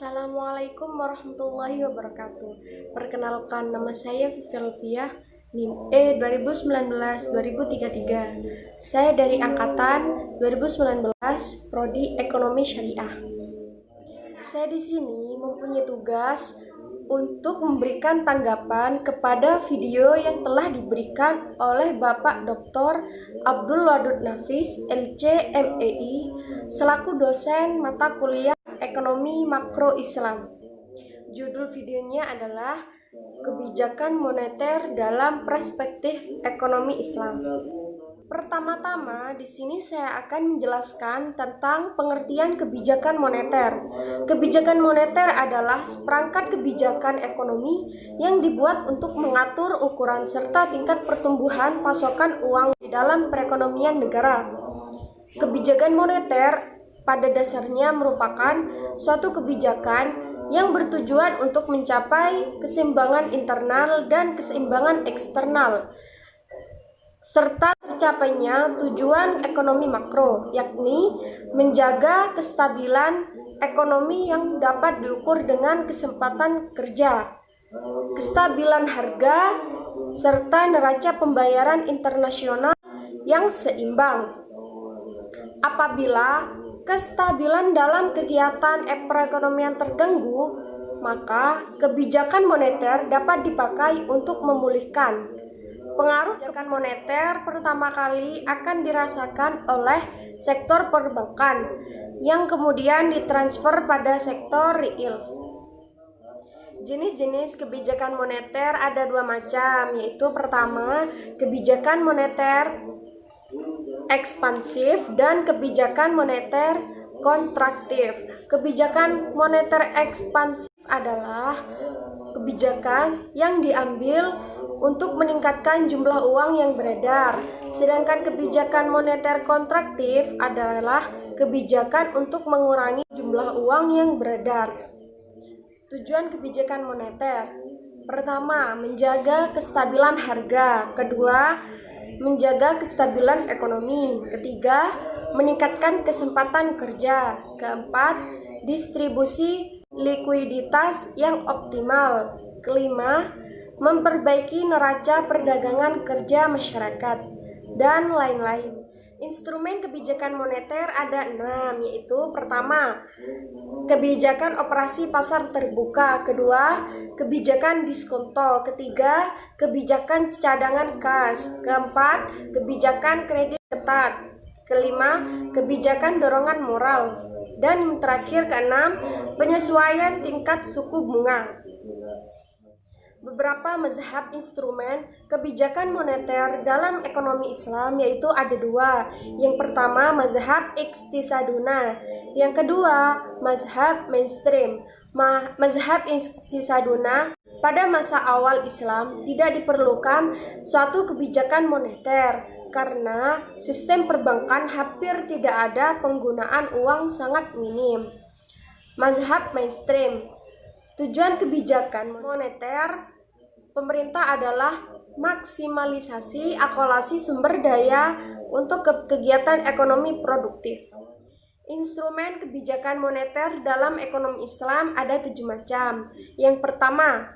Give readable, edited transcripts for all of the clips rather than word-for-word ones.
Assalamualaikum warahmatullahi wabarakatuh. Perkenalkan, nama saya Vivi Elviah, NIM 2019-2033. Saya dari angkatan 2019, Prodi Ekonomi Syariah. Saya di sini mempunyai tugas untuk memberikan tanggapan kepada video yang telah diberikan oleh Bapak Dr. Abdul Wadud Nafis, LC MEI, selaku dosen mata kuliah Ekonomi Makro Islam. Judul videonya adalah Kebijakan Moneter dalam Perspektif Ekonomi Islam. Pertama-tama, di sini saya akan menjelaskan tentang pengertian kebijakan moneter. Kebijakan moneter adalah seperangkat kebijakan ekonomi yang dibuat untuk mengatur ukuran serta tingkat pertumbuhan pasokan uang di dalam perekonomian negara. Kebijakan moneter pada dasarnya merupakan suatu kebijakan yang bertujuan untuk mencapai keseimbangan internal dan keseimbangan eksternal, serta tercapainya tujuan ekonomi makro, yakni menjaga kestabilan ekonomi yang dapat diukur dengan kesempatan kerja, kestabilan harga, serta neraca pembayaran internasional yang seimbang. Apabila kestabilan dalam kegiatan perekonomian terganggu, maka kebijakan moneter dapat dipakai untuk memulihkan. Pengaruh kebijakan moneter pertama kali akan dirasakan oleh sektor perbankan, yang kemudian ditransfer pada sektor real. Jenis-jenis kebijakan moneter ada dua macam, yaitu pertama, kebijakan moneter ekspansif dan kebijakan moneter kontraktif. Kebijakan moneter ekspansif adalah kebijakan yang diambil untuk meningkatkan jumlah uang yang beredar, sedangkan kebijakan moneter kontraktif adalah kebijakan untuk mengurangi jumlah uang yang beredar. Tujuan kebijakan moneter: pertama, menjaga kestabilan harga; kedua, menjaga kestabilan ekonomi; ketiga, meningkatkan kesempatan kerja; keempat, distribusi likuiditas yang optimal; kelima, memperbaiki neraca perdagangan kerja masyarakat, dan lain-lain. Instrumen kebijakan moneter ada 6, yaitu pertama, kebijakan operasi pasar terbuka; kedua, kebijakan diskonto; ketiga, kebijakan cadangan kas; keempat, kebijakan kredit ketat; kelima, kebijakan dorongan moral; dan yang terakhir keenam, penyesuaian tingkat suku bunga. Beberapa mazhab instrumen kebijakan moneter dalam ekonomi Islam yaitu ada dua. Yang pertama, mazhab iktisaduna; yang kedua, mazhab mainstream. Mazhab iktisaduna, pada masa awal Islam tidak diperlukan suatu kebijakan moneter karena sistem perbankan hampir tidak ada, penggunaan uang sangat minim. Mazhab mainstream, tujuan kebijakan moneter pemerintah adalah maksimalisasi akumulasi sumber daya untuk kegiatan ekonomi produktif. Instrumen kebijakan moneter dalam ekonomi Islam ada 7 macam. Yang pertama,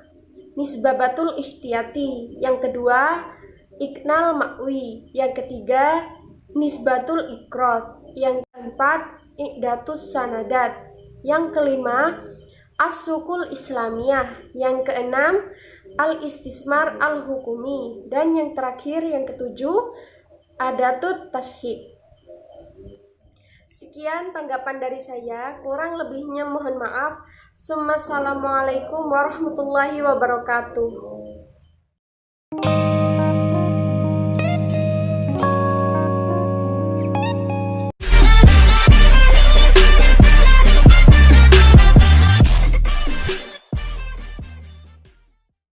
nisbatul ihtiyati; yang kedua, iknal ma'wi; yang ketiga, nisbatul ikrot; yang keempat, iqdatus sanadat; yang kelima, as-sukul islamiyah; yang keenam, al-istismar al-hukumi; dan yang terakhir, yang ketujuh, adatut tashik. Sekian tanggapan dari saya, kurang lebihnya mohon maaf. Assalamualaikum warahmatullahi wabarakatuh.